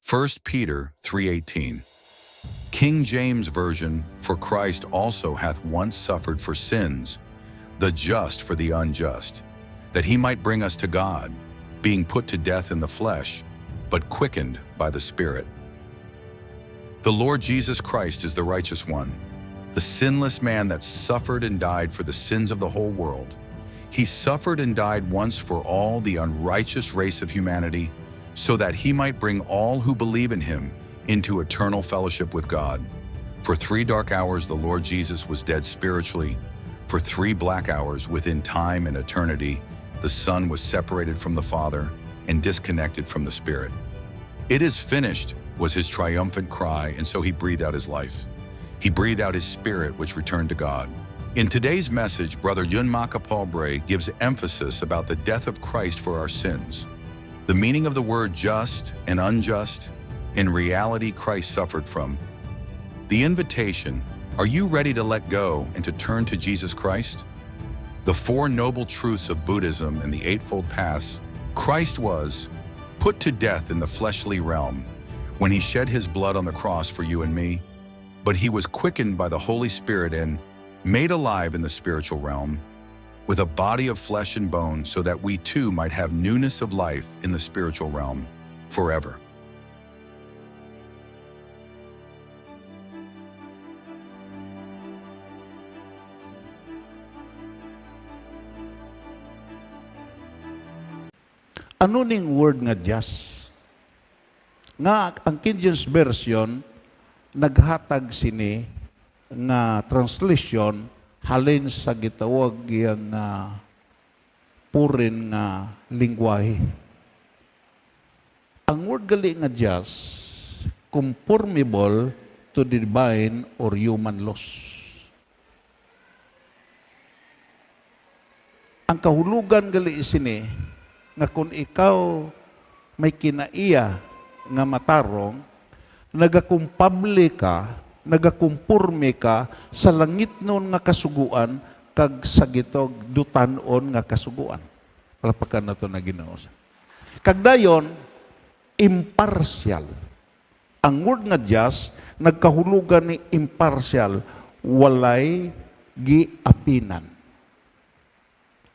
1 Peter 3:18. King James Version, for Christ also hath once suffered for sins, the just for the unjust, that he might bring us to God, being put to death in the flesh, but quickened by the Spirit. The Lord Jesus Christ is the righteous one, the sinless man that suffered and died for the sins of the whole world. He suffered and died once for all the unrighteous race of humanity, so that he might bring all who believe in him into eternal fellowship with God. For 3 dark hours the Lord Jesus was dead spiritually. For 3 black hours within time and eternity, the Son was separated from the Father and disconnected from the Spirit. It is finished was his triumphant cry, and so he breathed out his life. He breathed out his spirit, which returned to God. In today's message, Brother Yun Makapabre gives emphasis about the death of Christ for our sins. The meaning of the word just and unjust, in reality Christ suffered from. The invitation, are you ready to let go and to turn to Jesus Christ? The 4 noble truths of Buddhism and the Eightfold Paths, Christ was put to death in the fleshly realm when he shed his blood on the cross for you and me, but he was quickened by the Holy Spirit and made alive in the spiritual realm with a body of flesh and bone, so that we too might have newness of life in the spiritual realm forever. Ano ning word nga just? Nga ang King James Version naghatag sini nga translation halin sa gitawag yang purin nga lingwahe. Ang word gali nga just, conformable to the divine or human laws. Ang kahulugan gali sini nga kung ikaw may kinaiya nga matarong, nagakumpable ka, nagakumpurme ka sa langit nun nga kasuguan kag sa gitog dutanon nga kasuguan. Palapakan na ito na Ginoo. Kag dayon, impartial. Ang word nga just, nagkahulugan ni impartial, walay giapinan.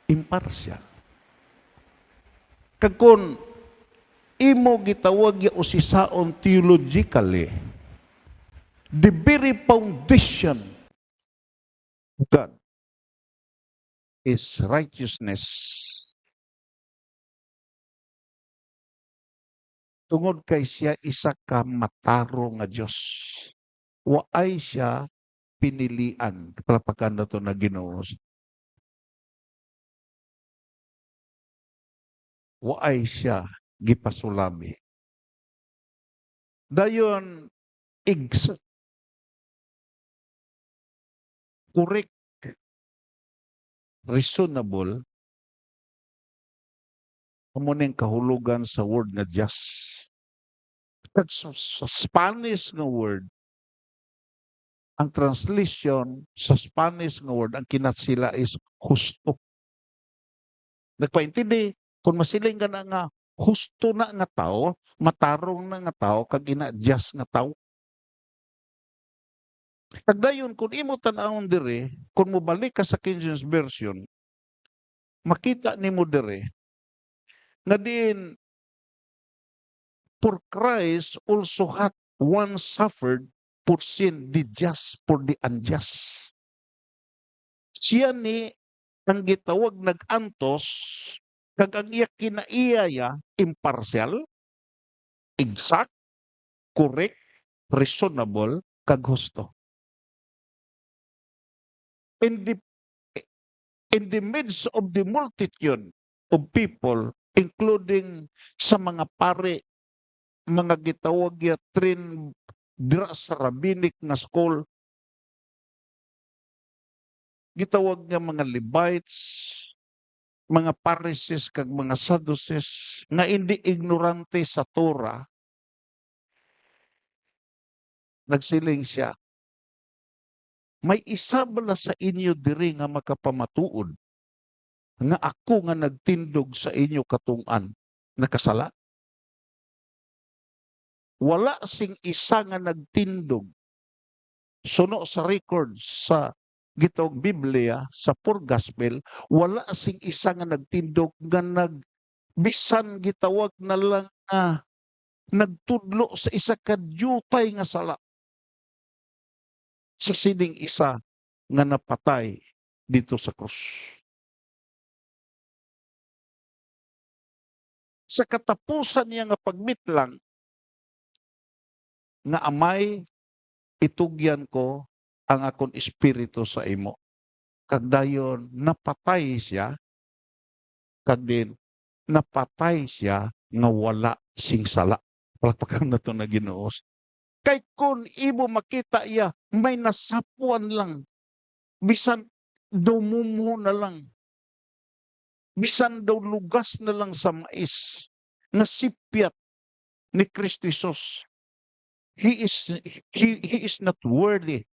Impartial. Kag kun imo gitawag ya usisaon theologically, the very foundation of God is righteousness. Tungod kay siya isa ka mataro nga Dios. Waay siya pinilian. Palapakan na to na Ginoo. Waay siya gipasulami. Dayon, exact, correct, reasonable, amo ning kahulugan sa word nga just. Kag sa Spanish nga word, ang translation sa Spanish nga word, ang kinatsila is justo. Nagpaintindi, kung masiling ka na nga, husto na nga tao, matarong na nga tao, kag ina-just nga tao. Kag dayon, kung imo tan-awon dire, kung mobalik ka sa King James Version, makita nimo dire, nga din, for Christ also hath once suffered for sin, the just for the unjust. Siya ni ang gitawag nag-antos, kag ang iya kinaiyaya, impartial, exact, correct, reasonable, kag husto. In the midst of the multitude of people, including sa mga pare, mga gitawag ya train dira sa rabbinic nga school, gitawag nga mga Levites, mga Pharisees kag mga Sadducees nga hindi ignorante sa Torah, nagsiling siya, may isa bala sa inyo diri nga makapamatuod nga ako nga nagtindog sa inyo katungan nakasala? wala sing isa nga nagtindog suno sa record sa gitawag Biblia sa Four Gospel, wala sing isa nga nagtindog nga bisan gitawag na lang nga nagtudlo sa isa ka dyutay nga sala sa sining isa nga napatay dito sa krus. Sa katapusan niya nga pagmitlang nga amay itugyan ko ang akong espiritu sa imo. Kag dayon napatay siya, kag din napatay siya nga wala sing sala. Palakpakan na to na Ginoo. Kay kun imo makita iya, may nasapuan lang. Bisan dumumo na lang. Bisan daw lugas na lang sa mais. Nga sipyat ni Kristo Jesus. He is not worthy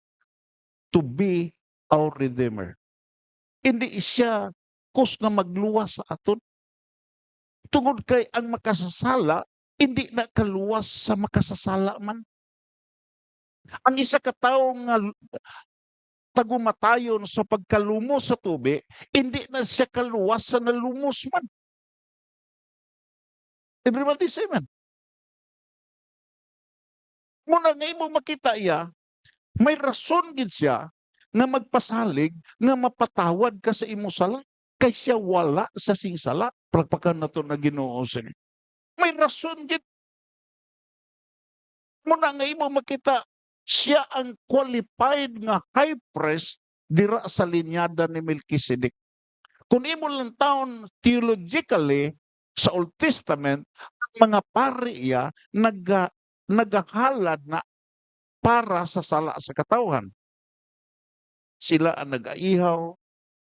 to be our Redeemer. Hindi siya kus nga magluwas sa aton. Tungod kay ang makasasala, hindi na kaluwas sa makasasala man. Ang isa ka tawo nga tagumatayon sa pagkalumos sa tubi, hindi na siya kaluwas sa nalumos man. Everybody say man. Muna nga imo makita iya, may rason gid siya nga magpasalig nga mapatawad ka sa imo sala kay siya wala sa sing sala. Palakpakan nato na Ginoo sini. May rason gid. Muna nga imo makita siya ang qualified nga high priest dira sa linyada ni Melchizedek. Kung imo lang taon theologically sa Old Testament, ang mga pari iya nagahalad na para sa sala sa katawhan. Sila ang nag-aihaw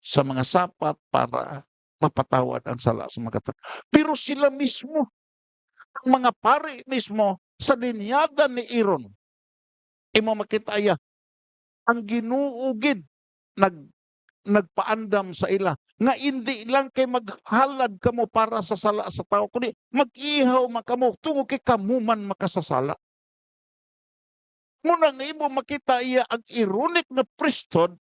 sa mga sapat para mapatawad ang sala sa mga katawhan. Pero sila mismo, ang mga pari mismo, sa linyada ni Aaron, imo makita iya, ang ginuugid nagpaandam sa ila nga hindi lang kay maghalad kamo para sa sala sa tao kundi mag-ihaw man kamo tungod kay kamo man makasasala. Muna nga imo makita iya ang ironic na priesthood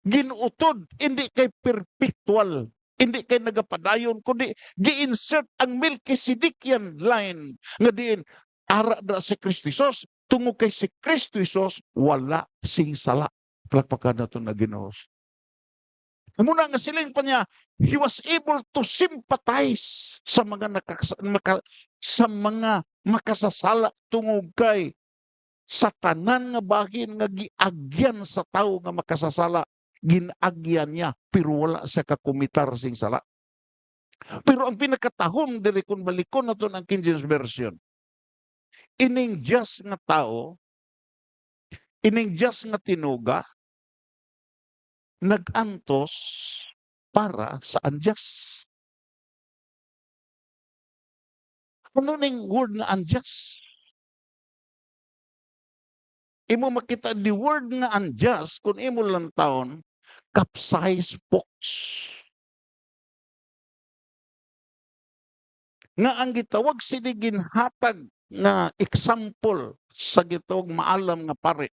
ginuutod hindi kay perpetual, hindi kay nagapadayon kundi gi-insert ang Melchizedekian line nga diin ara na si Kristo Jesus tungod kay si Kristo Jesus wala sing sala. Palakpakan nato na Ginoo. Muna nga siling pa niya, he was able to sympathize sa mga sa mga makasasala tungod kay sa tanan nga bagin nga giagyan sa tawo nga makasasala, ginagyan niya pero wala siya kakumitar sing sala. Pero ang pinakatahom diri kun balikon naton ang King James Version, ining just nga tao, ining just nga tinuga, nag-antos para sa unjust. Ano ning word nga unjust? Imo makita the word nga unjust kung imo lang taon, capsize box. Nga ang gitawag sini ginhatag nga example sa gitawag maalam nga pare.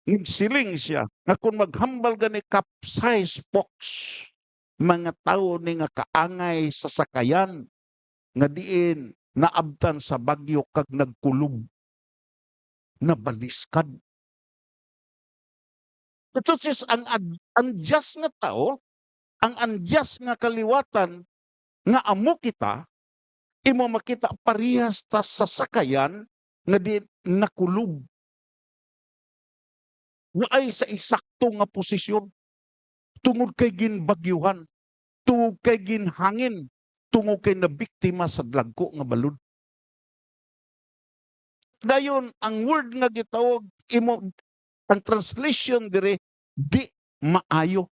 Nagsiling siya nga kung maghambal gani capsize box, mga tao ni nga kaangay sa sakayan nga diin naabtan sa bagyo kag nagkulob nabaliskad. Ito sis ang unjust nga tao, ang unjust nga kaliwatan nga amo kita, imo makita parehas ta sa sakayan nga di nakulob. Waay sa isakto nga posisyon tungod kay ginbagyuhan, tungod kay ginhangin, tungod kay nabiktima sa dagko nga balod. Dayon ang word nga gitawag imo ang translation dire di maayo.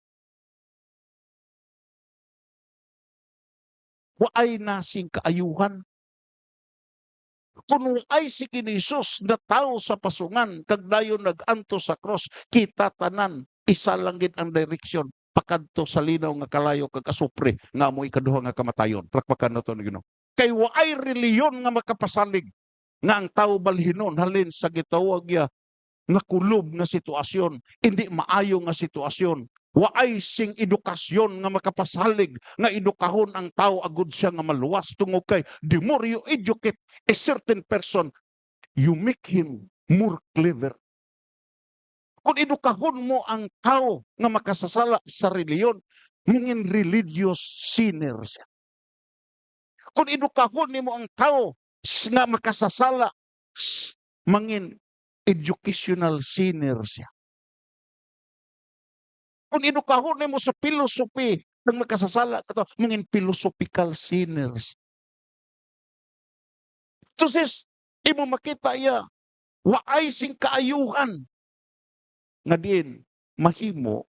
Waay nasing kaayuhan. Kung ay si Kinisus na tao sa pasungan, kag dayon nag-anto sa cross, kita tanan, isa lang gid ang direksyon, pakadto sa linaw nga kalayo kag asupre, nga mo ikaduha nga kamatayon. Plakpakan na to ni Ginoo. Kay waay reliyon nga makapasalig. nga ang tao balhinon halin sa gitawag ya nga kulob nga sitwasyon, hindi maayo nga sitwasyon. Waay sing edukasyon nga makapasalig nga edukahon ang tao agud siya nga maluwas tungod kay the more you educate a certain person, you make him more clever. Kung edukahon mo ang tao nga makasasala sa reliyon, mingin religious sinner siya. Kung edukahon nimo ang tao nga makasasala, mangin educational sinner siya. Kung edukahon nimo sa philosophy ng makasasala kato, mangin philosophical sinners. Entonces, imo makita iya, waay sing kaayuhan nga diin mahimo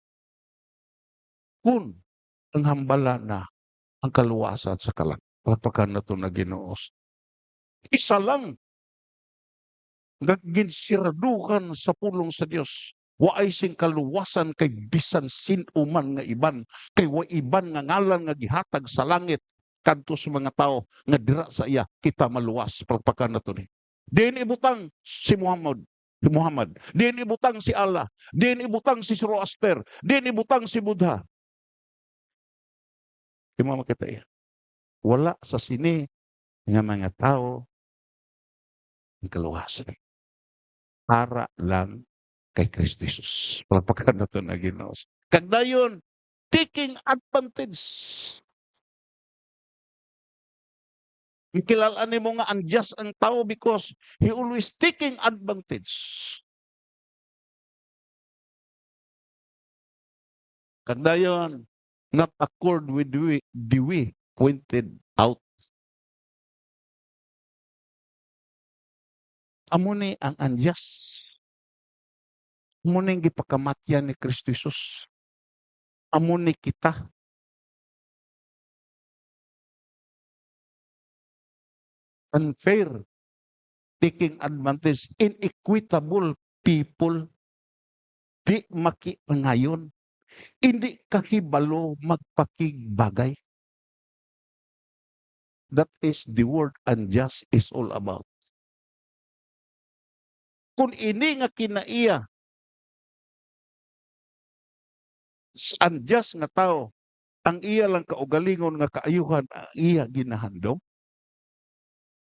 kun ang hambala na ang kaluwasan sa kalagpakan nato na Ginoos. Isa lang nga ginsiraduhan sa pulong sa Dios. Waay sing kaluwasan kay bisan sin-o man nga iban, kay wa iban nga ngalan nga gihatag sa langit kadto sa mga tao nga dira sa iya kita maluwas pagpakan nato ni. Diin ibutang si Muhammad, diin ibutang si Allah, diin ibutang si Zoroaster, diin ibutang si Buddha. Imo makita iya. Wala sa sini nga mga tao ang kaluwasan. Para lang kay Kristo Jesus. Palakpakan nato na Ginoo. Kag dayon, taking advantage. Ikilalaan nimo nga unjust ang tao because he always taking advantage. Kag dayon, not accord with the way pointed out. Amo ni ang unjust. Amo ni gipakamatyan ni Kristo Jesus. Amo ni kita. Unfair, taking advantage, inequitable people, di makiangayon, hindi kahibalo magpakigbagay. That is the word unjust is all about. Kung ini nga kinaiya, unjust nga tao, ang iya lang kaugalingon nga kaayuhan, ang iya ginahandom,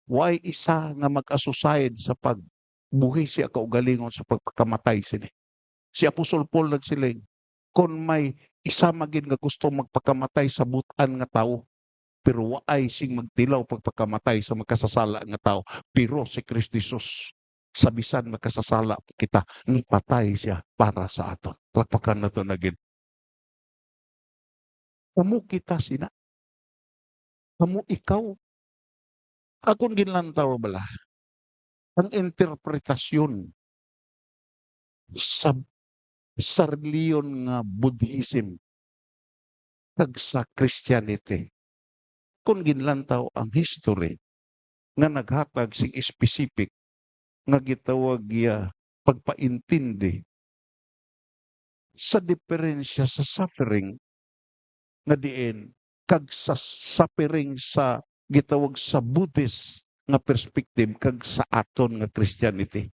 why isa nga mag-associate sa pagbuhi siya kaugalingon sa pagpakamatay sini. Si Apostol Paul nagsiling, kung may isa magin nga gusto magpakamatay sa butan nga tao, pero waay sing magtilaw pagpakamatay sa makasasala nga tao, pero si Kristo Jesus sa bisan makasasala kita, nipatay siya para sa aton. Palakpakan na to nagin. Kamu kita sina. Kamu ikaw. Akong ginlantaw bala. Ang interpretasyon sa reliyon nga Buddhism kag sa Christianity. Kung ginlantaw ang history nga naghatag sing specific nga gitawag pagpaintindi sa diferensya sa suffering nga diin kag sa suffering sa gitawag sa Buddhist nga perspective kag sa aton nga Christianity.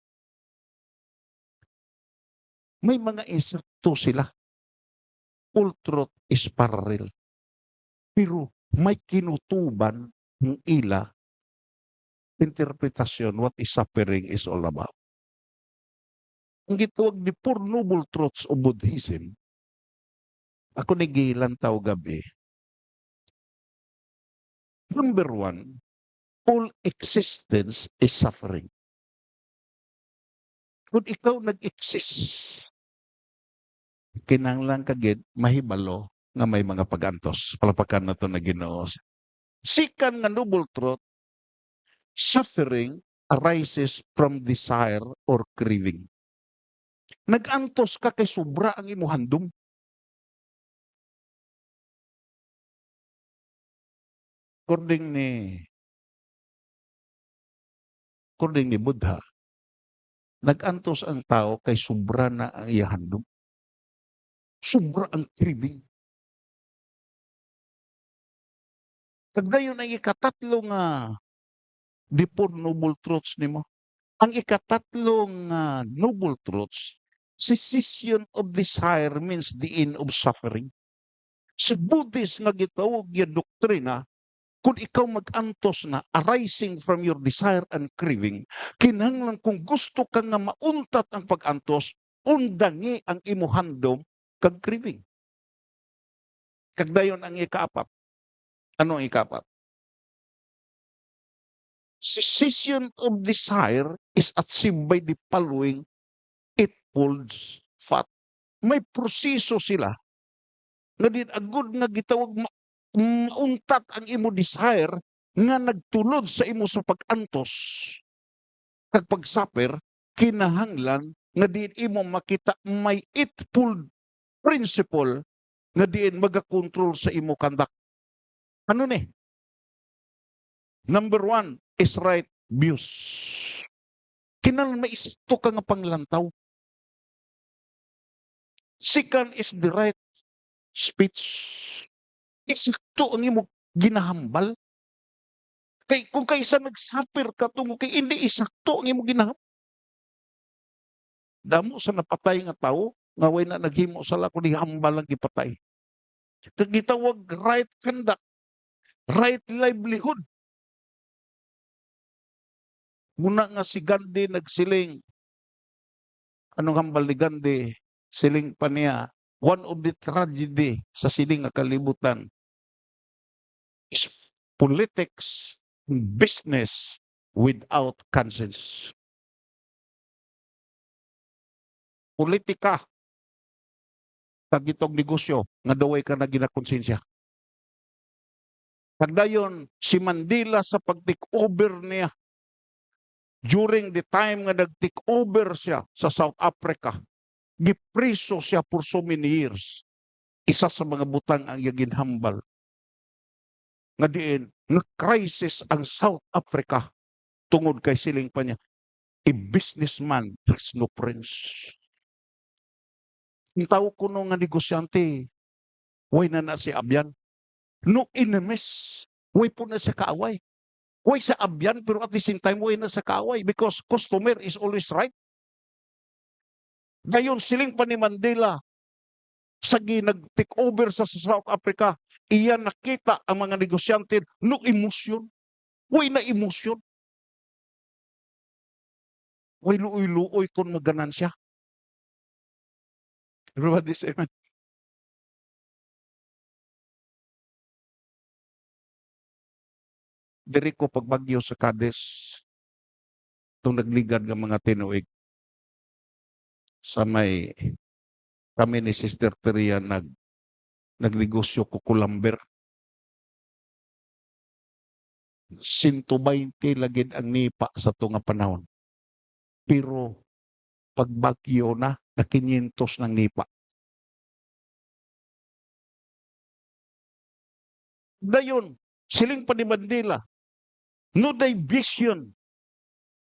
May mga insakto sila. All truth is parallel. Pero may kinutuban ng ila interpretasyon what is suffering is all about. Ang gitawag ni Four Noble Truths of Buddhism, ako nagilantaw gabi. Number one, all existence is suffering. Kung ikaw nag-exist, kinahanglan kagid mahibalo nga may mga pagantos. Palapakan na to na Ginoo. Second nga noble truth, suffering arises from desire or craving. Nag-antos ka kay sobra ang imo handom. According ni Buddha, nag-antos ang tao kay sobra na ang iya handom. Sobra ang craving. Kag dayon ang ikatatlo nga Di po noble truths nimo. Ang ikatatlong noble truths, cessation of desire means the end of suffering. Sa Buddhist nga gitawag nga doktrina, kung ikaw mag-antos na arising from your desire and craving, kinahanglan kung gusto ka nga mauntat ang pag-antos, undangi ang imuhandom kag craving. Kagdayon ang ikaapat. Ano ang ikaapat? Cessation of desire is achieved by the following eightfold path. May proseso sila nga din agud nga gitawag mauntat ang imo desire nga nagtulod sa imo sa pag-antos kag pag-suffer, kinahanglan nga diin imo makita may eightfold principle nga diin magakontrol sa imo conduct. Ano ni? Number 1 is right views. Kinahanglan maisakto ka nga panglantaw. Second is the right speech. Isakto ang imo ginahambal. Kay kung kaysa nagsuffer ka tungo kay hindi isakto ang imo ginahambal. Damo sa napatay nga tawo nga way na naghimo sala kundi hambal lang gipatay. Kag gitawag right conduct, right livelihood. Muna nga si Gandhi nagsiling, anong hambal ni Gandhi? Siling pa niya, one of the tragedy sa siling nga kalibutan is politics, business without conscience. Politika, kagitong negosyo, nga daway ka na ginakonsensya. Pagdayon, si Mandela sa pag-take over niya, during the time nga nag-take over siya sa South Africa, gipriso siya for so many years. Isa sa mga butang ang ginhambal. Nga diin, na-crisis ang South Africa tungod kay siling pa niya, a businessman has no friends. Ang tao ko nung nga negosyante, way na si Abyan. No enemies, way po na sa kaaway. Way sa Abyan, pero at the same time, way na sa kaaway because customer is always right. Gayon, siling pa ni Mandela, sa nag-take over sa South Africa, iyan nakita ang mga negosyante no emosyon. Way na emosyon. Way luoy-luoy kung maganansya. Everybody say amen. Diri ko pagbagyo sa Cadiz, itong nagligad ng mga tinuig, sa may kami ni Sister Teria nagnegosyo ko kulamber. 120 lagid ang nipa sa tunga panahon. Pero pagbagyo na 500 ng nipa. Dayon, siling pa ni Mandela, no division,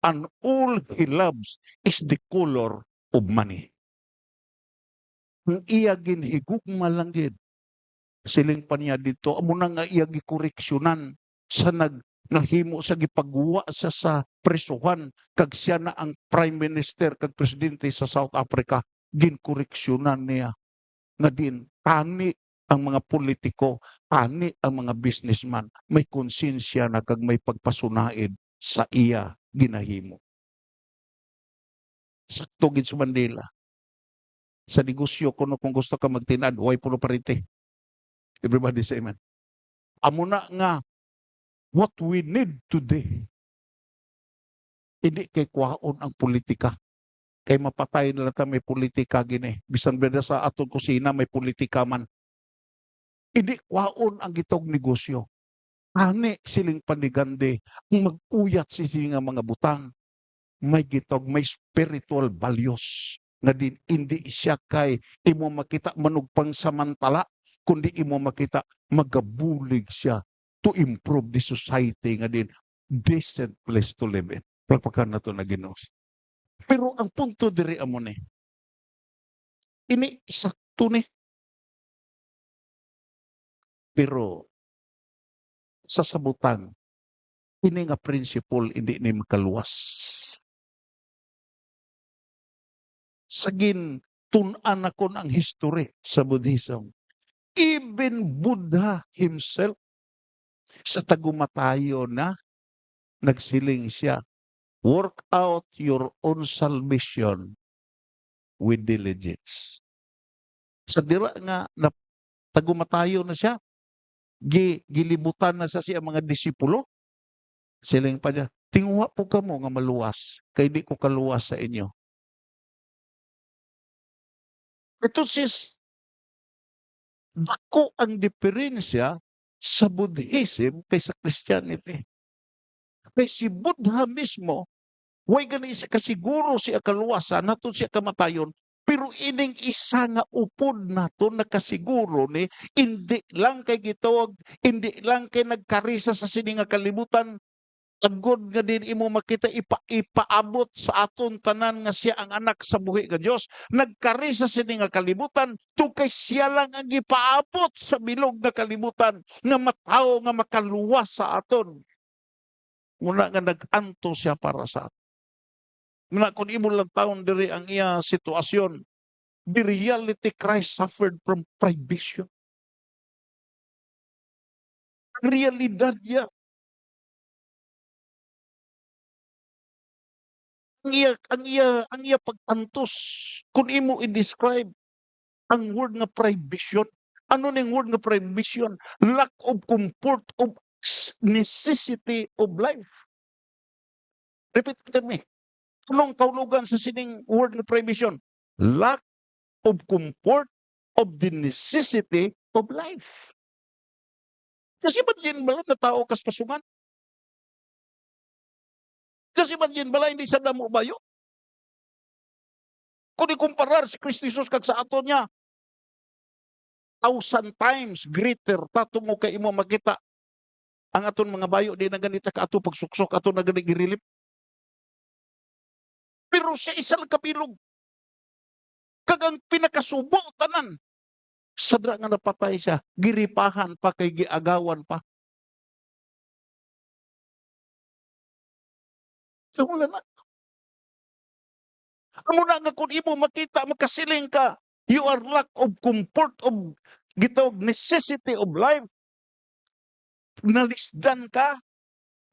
and all he loves is the color of money. Ang iya ginhigugma lang gid. Siling pa niya dito, amo na nga iya gikoreksyonan sa nahimo sa gipagwa sa presuhan kag siya na ang prime minister kag presidente sa South Africa, ginkoreksyonan niya nga din tani ang mga politiko, tani ang mga businessman, may konsensya na kag may pagpasunaid sa iya ginahimo. Sakto gid sa Mandela. Sa negosyo kuno kung gusto ka magtinad, huwag puno parite. Everybody say amen. Amo na nga, what we need today, hindi kay kwaon ang politika. Kay mapatay na lang may politika gini. Bisan ba sa atong kusina may politika man. Hindi kwaon ang gitong negosyo. Ani siling panigande, ang mag-uyat nga mga butang, may gitog, may spiritual values. Nga din, hindi siya kay imo makita manugpang samantala, kundi imo makita magabulig siya to improve the society nga din, decent place to live in. Pagpakan na to na Ginoo. Pero ang punto diri amo ni, ini sakto ni. Pero sa sabutan, Ini nga principle hindi ni makaluwas. Sagin tun-an ako ang history sa Buddhism. Even Buddha himself sa tagumatayo na nagsiling siya, work out your own salvation with diligence. Sa dira nga na tagumatayo na siya, gilibutan na sa siya mga disipulo. Siling pa niya, tinguha po kamo nga maluwas, kay di ko kaluwas sa inyo. Ito sis, dako ang diferensya sa Buddhism kaysa Christianity. Kay si Buddha mismo, way gani siya kasiguro siya kaluwasan, nato siya kamatayon, pero ining isa nga upod nato nakasiguro ni, hindi lang kay gitawag, hindi lang kay nagkarisa sa sini nga kalibutan, agod nga din imo makita ipaabot sa aton tanan nga siya ang anak sa buhi nga Dios. Nagkari sa sini nga kalibutan, tukay siya lang ang ipaabot sa bilog na kalibutan nga mataw nga makaluwas sa aton. Muna nga nag-anto siya para sa aton. Muna kung imo lang taon diri ang iya sitwasyon, the reality Christ suffered from privation. Ang realidad niya, ang iya pag-antos, kung imo i-describe ang word nga prohibition, ano ning word nga prohibition? Lack of comfort of necessity of life. Repeat it me. Anong kaulugan sa sining word nga prohibition? Lack of comfort of the necessity of life. Kasi ba't yun bala na tao kas pasungan? Kasi ba't yun bala hindi sa damo bayo? Kung ikumparar si Kristo Jesus kag sa ato niya, 1,000 times greater tatungo kay imo makita ang aton mga bayo di na ganita ka ato pagsuksok ato na gani girilip. Pero siya isang kapilog. Kag ang pinakasubo tanan. Sadra nga napatay siya, giripahan pa kay giagawan pa. So wala na. Amo na nga kung imo makita makasiling ka, you are lack of comfort of gitawag necessity of life. Nalisdan ka,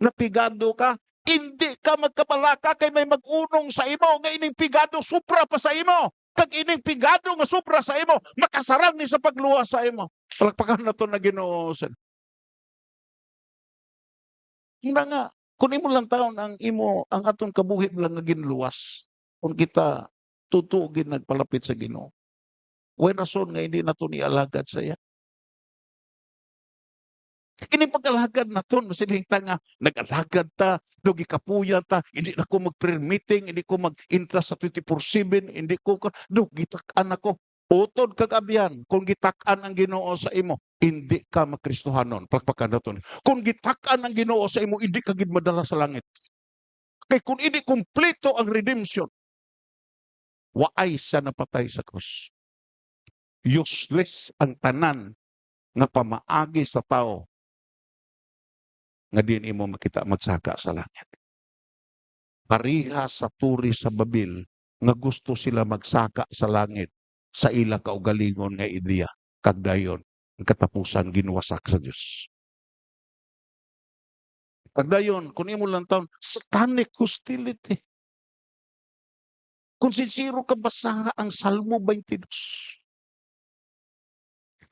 napigado ka, hindi ka magkapalaka kay may mag-unong sa imo nga ining pigado supra pa sa imo. Kag ining pigado nga supra sa imo, makasarang ni sa pagluwas sa imo. Palakpakan na to na Ginoo. Hina nga, kung imo lang taon ang imo, ang aton kabuhi lang nga ginluwas, kung kita tutugin nagpalapit sa Ginoo. Way rason nga hindi nato ni alagad sa iya. Kini pag-alagad naton masiling nga nag-alagad ta, dugi kapuya ta, hindi na ko mag-prayer meeting, hindi ko mag-intra sa 24/7, hindi ko gitak-an ako. Utod kag abyan, kung gitak-an ang Ginoo sa imo, hindi ka makristohanon. Palakpakan naton. Kung gitak-an ang Ginoo sa imo, hindi ka gid madala sa langit. Kay kung hindi kumpleto ang redemption, waay siya napatay sa krus. Useless ang tanan nga pamaagi sa tao nga din imo makita magsaka sa langit. Pariha sa turi sa Babil nga gusto sila magsaka sa langit sa ila kaugalingon nga ideya kag dayon ang katapusan ginuwasak sa Dios. Kag dayon kun imo lang taon satanic hostility. Kung sincero ka basa ang Salmo 22.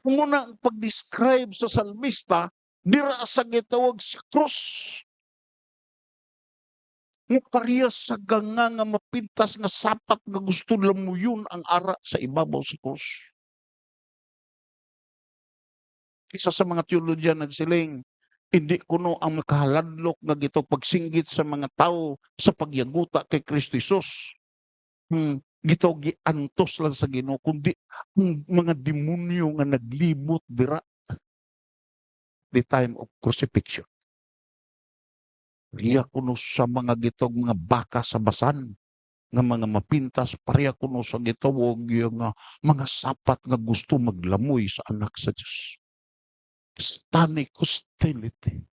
Kung muna ang pag-describe sa salmista, dira sa gitawag sa krus. Nga parehas sa ganga nga mapintas nga sapat nga gusto lamuyon ang ara sa ibabaw sa krus. Isa sa mga teologyan nagsiling, hindi kuno ang makahaladlok nga gito pagsinggit sa mga tao sa pagyaguta kay Kristo Jesus. Gito giantos lang sa Ginoo kundi ang mga demonyo nga naglibot dira the time of crucifixion. Pareha kuno sa mga gitog mga baka sa basan nga mga mapintas, pareha kuno sa gitawag yung mga sapat nga gusto maglamoy sa anak sa Dios. Satanic hostility.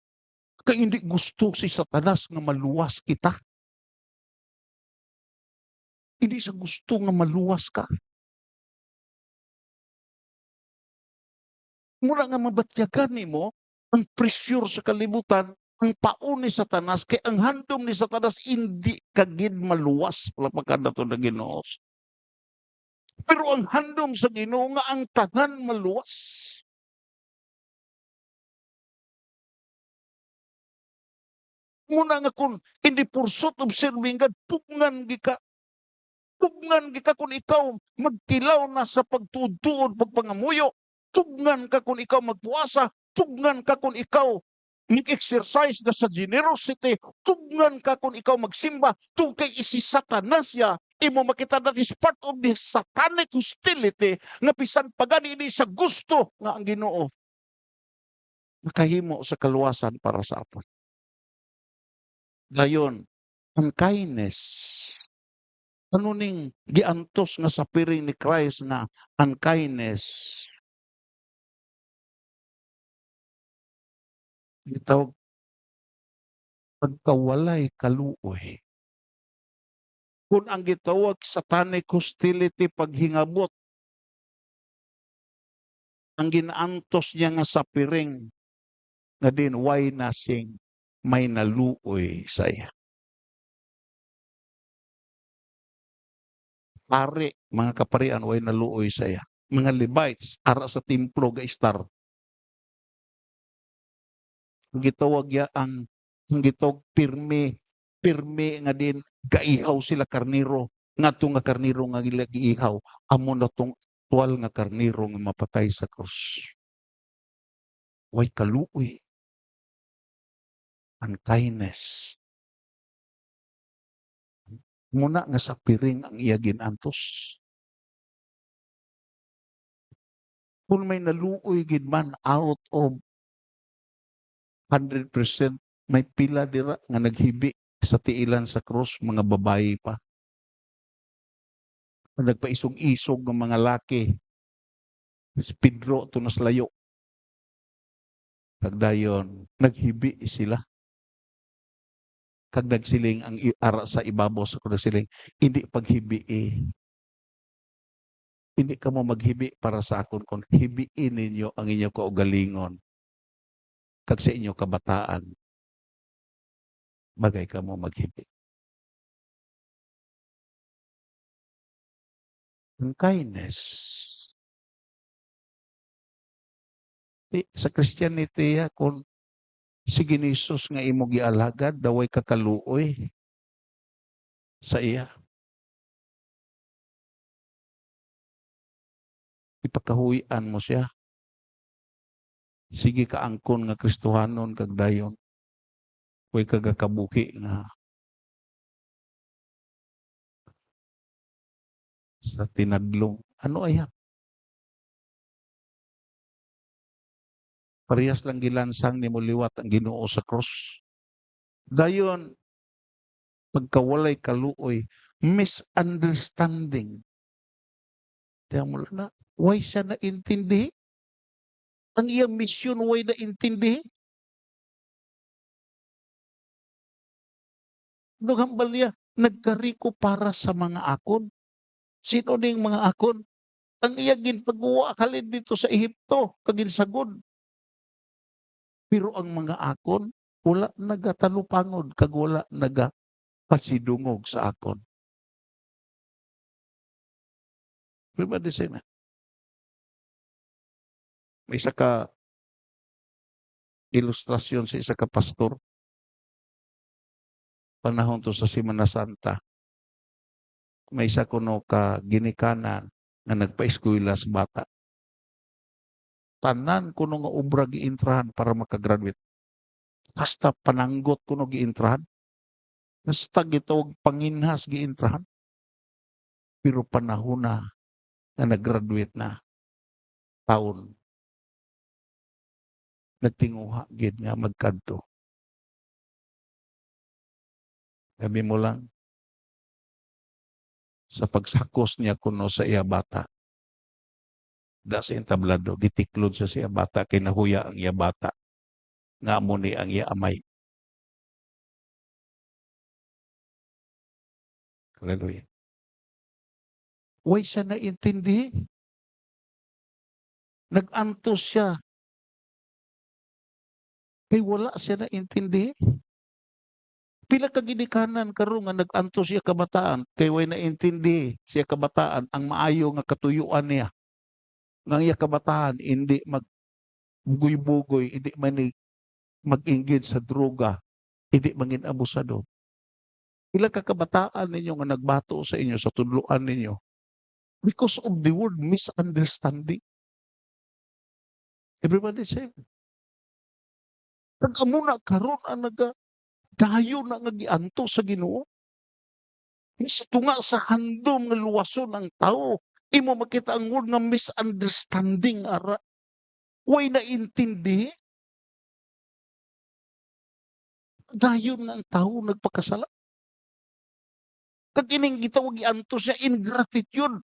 Kay hindi gusto si Satanas nga maluwas kita. Hindi siya gusto nga maluwas ka. Mura nga mabatyagan nimo ang pressure sa kalibutan, ang paon ni Satanas, kay ang handom ni Satanas hindi kagid maluwas palapakad nato na Ginoo. Pero ang handom sa Ginoo nga ang tanan maluwas. Muna nga kung hindi pursuit of serving God, pugnan gika. Pugnan gika kung ikaw magtilaw na sa pagtutuod, pagpangamuyo. Pugnan ka kung ikaw magpuasa. Pugnan ka kung ikaw mag-exercise na sa generosity. Pugnan ka kung ikaw magsimba. Kay isi Satanas ya, imo makita that is part of the satanic hostility nga bisan pagani ini sa gusto nga ang Ginoo nakahimo sa kaluwasan para sa aton. Dayon, ang kindness. Ano ning giantos nga sa piring ni Christ nga ang kindness? Gitawag pagkawalay kaluoy. Kung ang gitawag satanic hostility paghingabot, ang ginaantos niya nga sa piring nga din why nasing may naluoy sa iya. Pare, mga kaparian, why naluoy sa iya. Mga Levites, ara sa templo ga istar. Ang gitawag ya ang gitawag pirme nga din gaihaw sila karniro. Ngadto nga karniro nga gila giihaw, amo na tong tuwal nga karniro nga mapatay sa krus. Why kaluoy? Ang kindness. Muna nga sa piring ang iya ginantos. Kung may naluoy gid man out of 100%, may pila dira nga naghibi sa tiilan sa krus, mga babayi pa. Nagpaisog-isog ng mga laki. Pedro to nas layo. Kagdayon, naghibi sila. Kag nagsiling ang ara sa ibabaw sa nagsiling, hindi paghibi Hindi ka mo maghibi para sa akon kung hibiin ninyo ang inyong kaugalingon. Kag sa inyo kabataan, bagay ka mo maghibi. Ang kindness. Sa Christianity, kung si Ginisus nga imo gialagad, daway kakaluoy sa iya. Ipakahuyan mo siya. Sige ka angkon nga Kristohanon kag dayon. Huwag kagakabuki nga sa tinadlong. Ano ayan? Parehas lang gilansang ni mo liwat ang Ginoo sa cross. Dayon, pagkawalay kaluoy, misunderstanding. Tiyan mo na, why siya naintindihi? Ang iyang mission, why naintindihi? Naghambal niya, nagkariko para sa mga akon. Sino ning mga akon? Ang iyang ginpagawa kalin dito sa Ehipto, kaginsagod. Pero ang mga akon, wala nagatalupangod, kag wala nagapasidungog sa akon. Everybody say na. May isa ka ilustrasyon sa isa ka pastor. Panahon to sa Semana Santa. May isa kuno ka ginikanan nga nagpa-eskwela sa bata. Tanan kuno nga obra giintrahan para makagraduate. Basta pananggot kuno giintrahan. Basta gitawag panginhas giintrahan. Pero panahon na nga nag-graduate na taon. Nagtinguha gid nga magkadto. Gabi mo lang sa pagsakos niya kuno sa iya bata. Da sa entablado, gitiklod sa siya bata, kay nahuya ang iya bata. Nga mo ni ang iya amay. Hallelujah. Way siya naintindi. Nag-antos siya. Kay wala siya naintindi. Pila ka ginikanan karon nga nag-antos siya kabataan. Kay way naintindi siya kabataan ang maayo nga katuyuan niya. Nga iya kabataan, hindi magbugoy-bugoy, hindi mag-engage sa droga, hindi mangin abusado. Pila ka kabataan ninyo nga nagbato sa inyo, sa tudloan ninyo, because of the word misunderstanding. Everybody say, nag-amuna karon ang dayo na nga gianto sa Ginoo. Sa tunga sa handom nga luwason ang tao, imo makita ang word nga misunderstanding ara. Way na intindi. Dayon nga ang tao nagpakasala. Kag ining gitawag gianto siya ingratitude.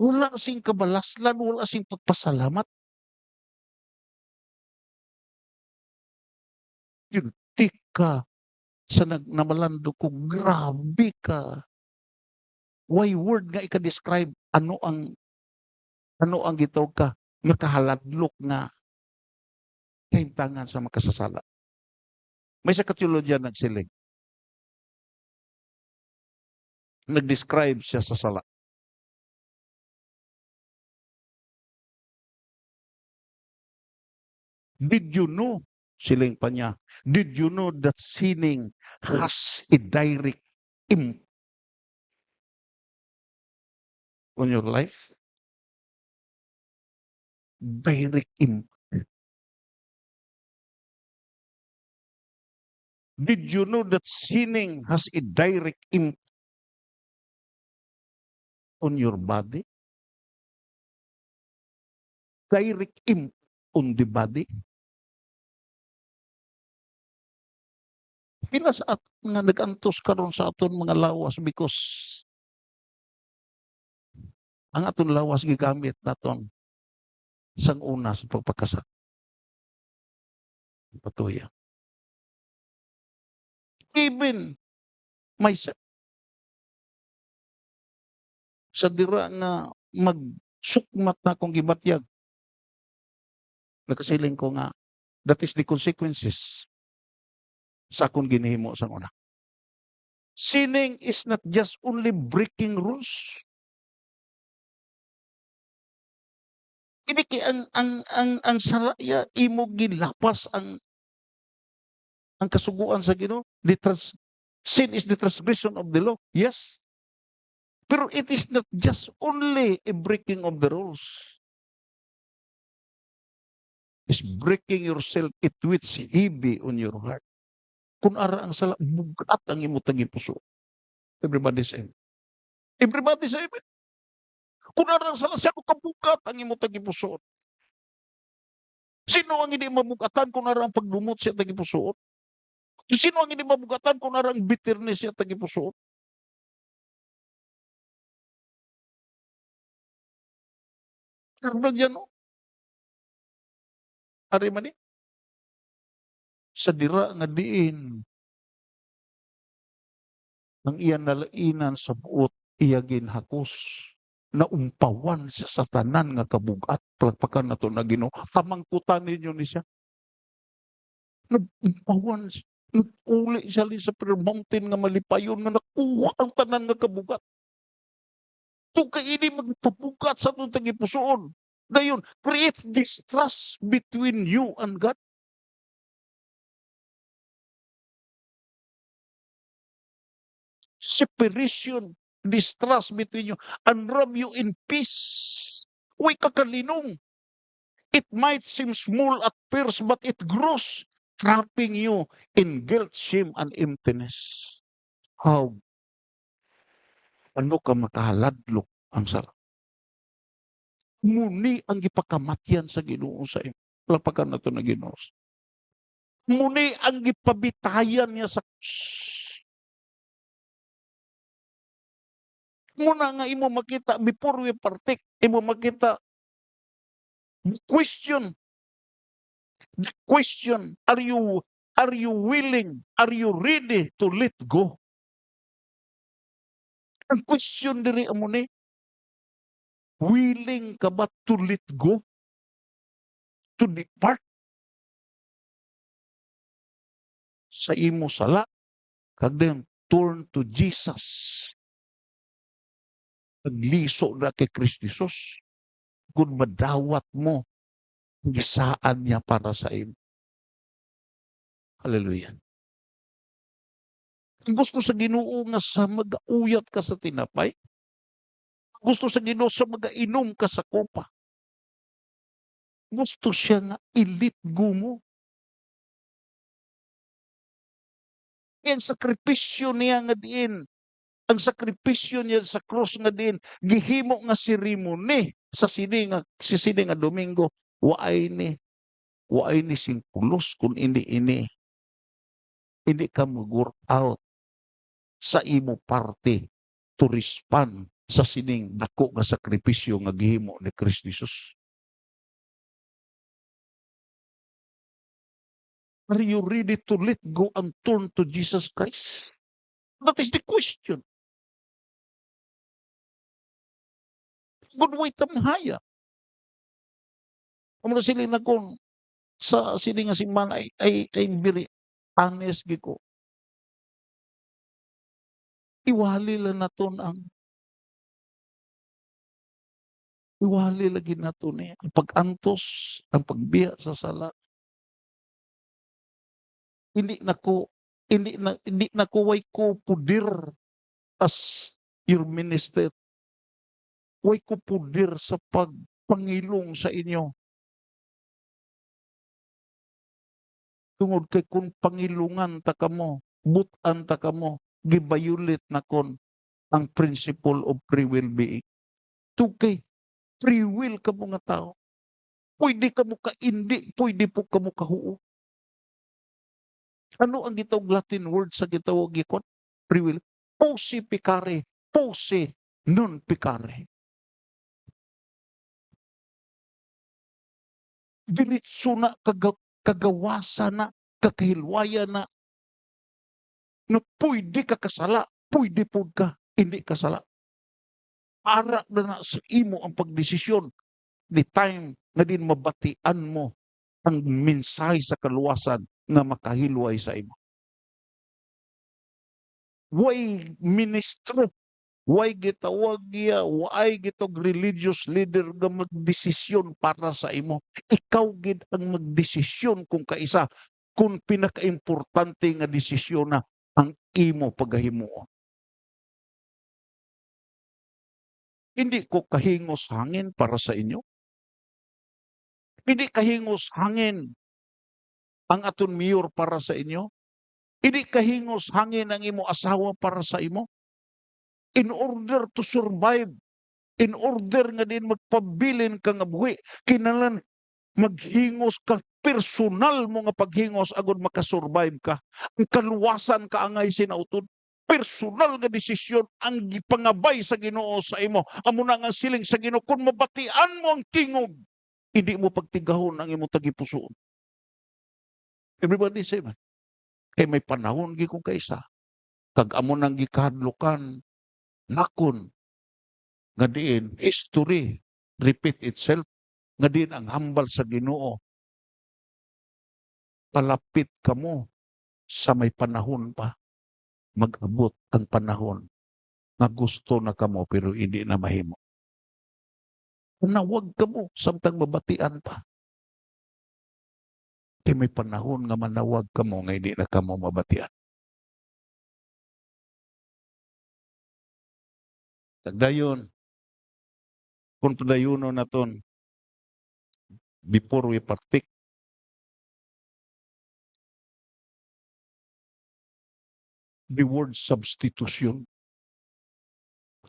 Wala sing kabalaslan, wala sing pagpasalamat. Guilty ka sa namalando ko, grabe ka. Why word nga ika-describe ano ang gitawag ka nga kahaladlok nga kahimtangan sa makasasala. May sa katulodyan nagsiling. Nag-describe siya sa sala. Did you know, siling pa niya, did you know that sinning has a direct impact on your life? Direct impact. Did you know that sinning has a direct impact on your body? Direct impact on the body? Pila sa nga nag-antos karon sa aton mga lawas because ang aton lawas gigamit naton sang una sa pagpakasa. Patuya. Even myself, sa dira nga magsukmat na akong gibatyag, nakasiling ko nga, that is the consequences sa akong ginihimo sang una. Sinning is not just only breaking rules. Hindi kay ang salaya imo gilapas ang kasuguan sa Ginoo. Sin is the transgression of the law. Yes. Pero it is not just only a breaking of the rules. It's breaking yourself, it weighs heavy on your heart. Kung ara ang sala, bugat ang imong puso. Everybody say, everybody say, kung ara ang sala, siya kabugat ang imong puso. Sino ang hindi mabugatan kung ara ang pagdumot siya puso? Sino ang hindi mabugatan kung ara ang bitterness siya puso? Karna dyan, no? Ari man sa dira nga diin ang iyan nalainan sa buot iya ginhakos na umpawan siya sa tanan nga kabugat pagpakan nato na Ginoo kamangkutan ninyo ni siya nagumpawan siya naguli siya sa mountain nga malipayon nga nakuha ang tanan nga kabugat ito kaini magpabugat sa itong tagipusoon dayon create distrust between you and God. Separation, distrust between you, and rob you in peace. Uy, kakalinong. It might seem small at first, but it grows, trapping you in guilt, shame, and emptiness. How? Ano ka makahaladlok ang sala? Muni ang gipakamatyan sa Ginoo sa imo. Lapakan na ito na Ginoo. Muni ang gipabitayan niya sa muna nga imo makita before we partake, imo makita the question, are you willing, are you ready to let go? Ang question diri amo ni, willing ka ba to let go, to depart sa imo sala, kag then turn to Jesus, pagliso na kay Kristo Jesus, kung madawat mo, gisaan niya para sa imo. Hallelujah. Ang gusto sa Ginoo nga sa magauyat ka sa tinapay, gusto sa Ginoo sa magainom ka sa kopa, gusto siya nga ilitgo mo. Ang sakripisyo niya nga diin, ang sakripisyo niya sa krus nga diin, gihimo nga seremony sa sini nga Domingo, waay ni singpulos kung ini hindi ka mag-work out sa imo parte to respond sa sining dako nga sakripisyo nga gihimo ni Kristo Jesus. Are you ready to let go and turn to Jesus Christ? That is the question. Good way tamhaya. Amo na sila na kung sa sini nga simbahan ay very honest gid ko. Iwali lang naton iwali lagi naton ang pag-antos, ang pagbiya sa sala. Hindi nako hindi nako way ko puder as your minister. Way ko puder sa pagpangilong sa inyo. Tungod kay kung pangilungan ta kamo, but-an ta kamo, gi-violate na kon ang principle of free will being. Tugkay free will ka mo nga tao. Pwede ka mo kaindi, pwede po ka mo kahuo. Ano ang gitawag Latin word sa gitawag gikon? Free will. Posse picare, posse non picare. Diretso na kagawasan na, kakahilwaya na pwede ka kasala, pwede po ka hindi kasala. Ara na sa imo ang pagdesisyon. The time nga din mabatian mo ang mensahe sa kaluwasan nga makahilway sa imo. Way ministro, way gitawag niya, way gitog religious leader nga magdesisyon para sa imo. Ikaw gid ang magdesisyon kung kaisa, kung pinaka-importante nga desisyon na ang imo pagahimo. Hindi ko kahingos hangin para sa inyo. Hindi kahingos hangin ang aton mayor para sa inyo. Hindi kahingos hangin ang imo asawa para sa imo. In order to survive, in order nga din magpabilin ka nga buhi, kinahanglan maghingos ka personal mo nga paghingos agud makasurvive ka. Ang kaluwasan kaangay sinautod, personal nga desisyon ang gipangabay sa Ginoo sa imo. Amo na nga siling sa Ginoo, kung mabatian mo ang tingog, hindi mo pagtigahon ang imong tagipusoon. Everybody say man. Kay may panahon gi kung kaisa, kag amo nang gikahadlokan, nakon nga diin history repeat itself, nga diin ang hambal sa Ginoo. Palapit kamo sa may panahon pa. Mag-abot ang panahon nga gusto na kamo pero hindi na mahimo. Nawag kamo samtang mabatian pa. Kay may panahon nga manawag kamo nga hindi na kamo mabatian. Dayon, kung padayono naton, before we partake, the word substitution.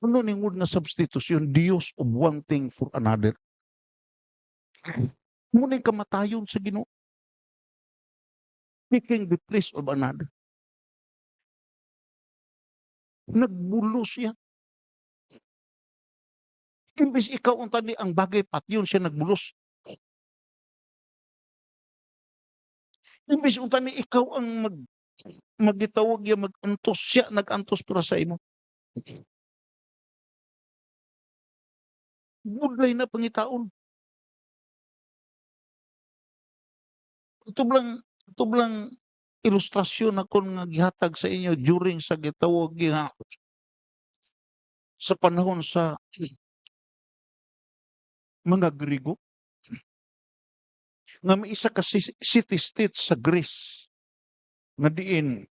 Ano ning word nga substitution? Dios of one thing for another. Muna yung kamatayon sa Ginoo. Taking the place of another. Nagbulos siya. Imbes ikaw unta ni ang bagay pat yun siya nagbulos. Imbes unta ni ikaw ang magitawag ya mag-antos, siya nag-antos para sa imo. Budlay na pangitaon. Ito lang ilustrasyon akon nga gihatag sa inyo during sa gitawag nga sa panahon sa mga Grigo nga may isa ka city state sa Greece nga diin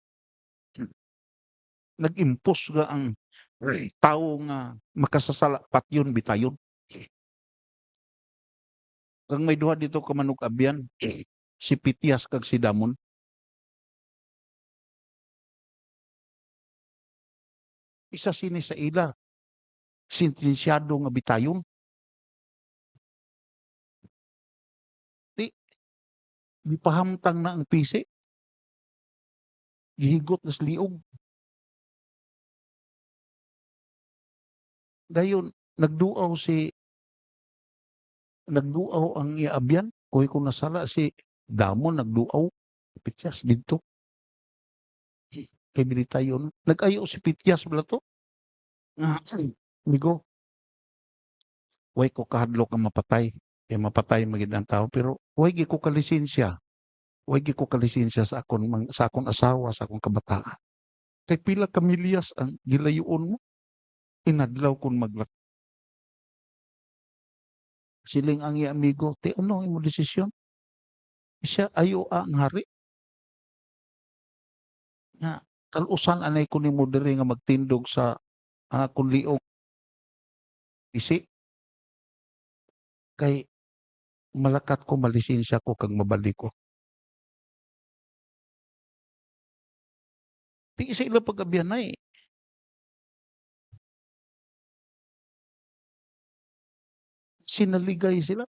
nag-impose nga ang tawo nga makasasala patyon bitayon. Kang may duha dito ka manuk-abyan, si Pitias kag si Damon. Isa sini sa ila, sentensyado nga bitayon. Di gipahamtang na ang pisi, gihigot nas liog. Dayon nagduaw ang iabyan, koy kung nasala si Damon nagduaw, Pitias didto. Kay bilitayon, nag-ayo si Pitias bala to. Nga, migo, way ko kahadlok ang mapatay. Kay mapatay magid ang tao pero way gi ko kalisensya. Way gi ko kalisensya sa akong asawa, sa akong kabataan. Kay pila ka milyas ang gilayuon mo. Inadlaw kon siling ang iya amigo, "Ti ano imo desisyon?" Siya ayo ang hari nga kalusan anay ko nimo diri nga magtindog sa akong liog isi kay malakat ko malisensya ko kag mabalik ko. Di sa ilang pag-abyanay, sinaligay sila.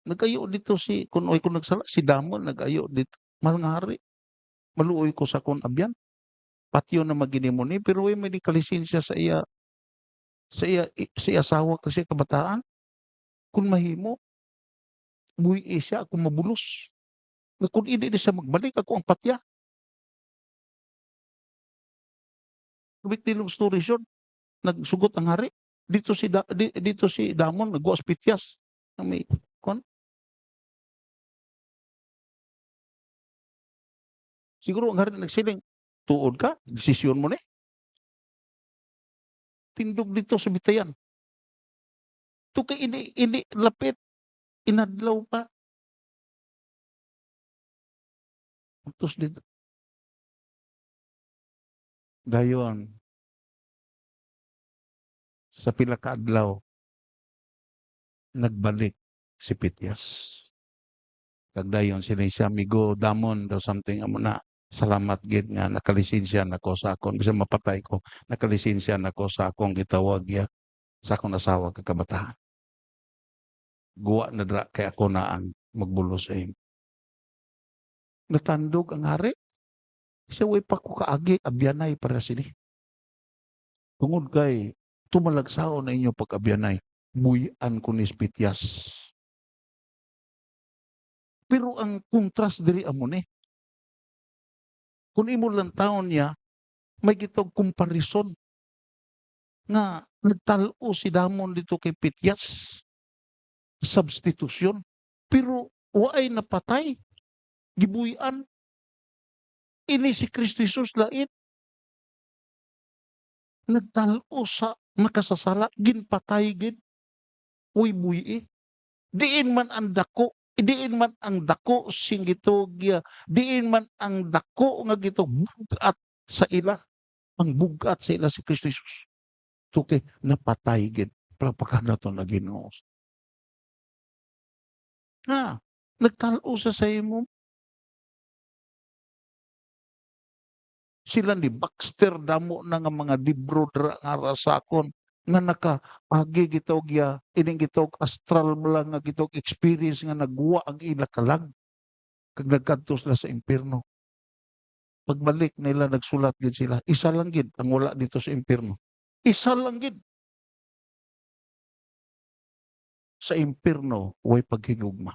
Nag-ayo dito si kunoy kung nagsala si Damon nag-ayo dito. Mahal nga hari, maluoy ko sa akong abyan. Patyo na maginimo ni pero way may di kalisensya sa iya asawa kasi kabataan. Kung mahimo, buhi siya ako mabulos. Nga kung hindi na siya magbalik ako ang patya. To make the long story short, nagsugot ang hari. Dito si Damon nagwas Pityas. Na may kon siguro ang hari nagsiling, "Tuod ka, desisyon mo ni." Tindog dito sa bitayan. To kay ini lapit, inadlaw pa. Utos dito. Dayon, sa pila ka adlaw, nagbalik si Pityas. Kag dayon sila siya, "Migo, Damon," daw something amo na. "Salamat gid nga nakalisensya nako sa akong bisan mapatay ko, nakalisensya nako sa akong gitawag sa akong asawa kag kabataan. Guwa na dira kay ako na ang magbulos sa imo." Natandog ang hari. Siya way pa ko kaagi, abyanay para sini. Tungod kay tumalagsaon na inyo pag-abyanay, buy-an ko ni Pityas. Pero ang kontras diri amo ni, kung imo lang taon niya, may gitog comparison nga nagtalo si Damon dito kay Pityas. Substitution. Pero waay napatay. Gibuy-an. Ini si Kristo Jesus lain. Nagtalo sa makasasala. Ginpatay gid. Uy buyi. Diin man ang dako. Diin man ang dako sing gitugya. Diin man ang dako nga gito bugat sa ila. Ang bugat sa ila si Kristo Jesus. Tuki napatay gid. Propaganda to na Ginoo. Na nagtalo sa imo. Sila ni Baxter damo na nga mga libro dira nga rasakon nga nakaagi gitawag ining gitawag astral lang nga gitawag experience nga nagwa ang ila kalag kag nagkadto sila sa impierno. Pagbalik nila nagsulat gid sila. Isa lang gid ang wala dito sa impierno. Isa lang gid. Sa impierno way paghigugma.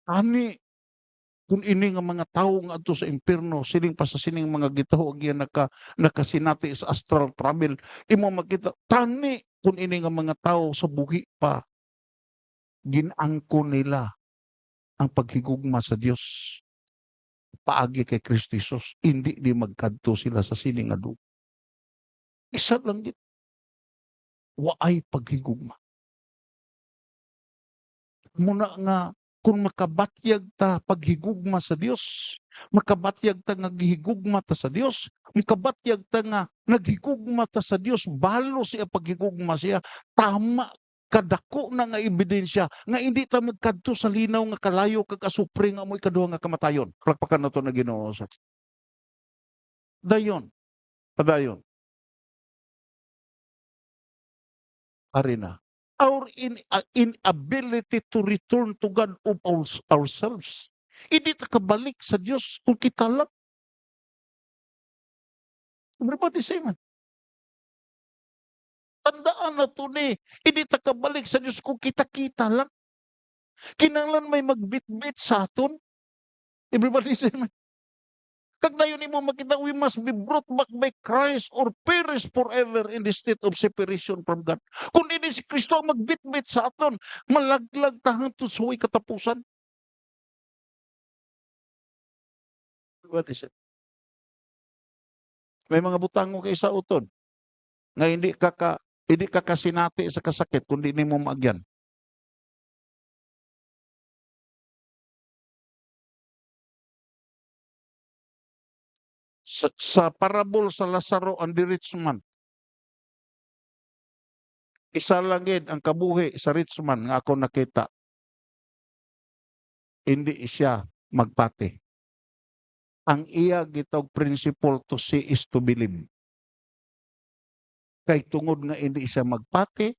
Ani Kung ini nga mga tawo nga adto sa impierno, sining pa sa sining mga gitaho agyan nakasinati sa astral travel, imo makita tani kung ini nga mga tawo sa buhi pa gin-angkon nila ang paghigugma sa Dios paagi kay Kristo Jesus, hindi di magkadto sila sa sining nga dugo. Isa lang gid, waay paghigugma. Muna nga kung makabatyag ta paghigugma sa Dios, makabatyag ta nga gihigugma ta sa Dios, makabatyag ta nga naghigugma ta sa Dios, balo siya paghigugma siya, tama kadako na nga ebidensya nga hindi ta magkadto sa linaw nga kalayo kag asupre nga amoy kaduha nga kamatayon. Palakpakan nato na Ginoo sa dayon, padayon. Ari na. Our inability to return to God of ourselves. Hindi ta kabalik sa Dios kung kita lang. Everybody say man. Tandaan na to ni, hindi ta kabalik sa Dios kung kita-kita lang. Kinahanglan may magbitbit sa aton. Everybody say man. Kag dayon nimo makita, we must be brought back by Christ or perish forever in the state of separation from God. Kung hindi si Kristo ang magbitbit sa aton, malaglag ta hangtod sa way katapusan. What is it? May mga butango kay sa uton nga hindi ka kasinati sa kasakit kundi nimo maagyan. Sa parable sa Lazaro and the rich man, isa lang gid ang kabuhi sa rich man nga ako nakita. Hindi siya magpati. Ang iya gitawag principle to see is to believe. Kay tungod nga hindi siya magpati,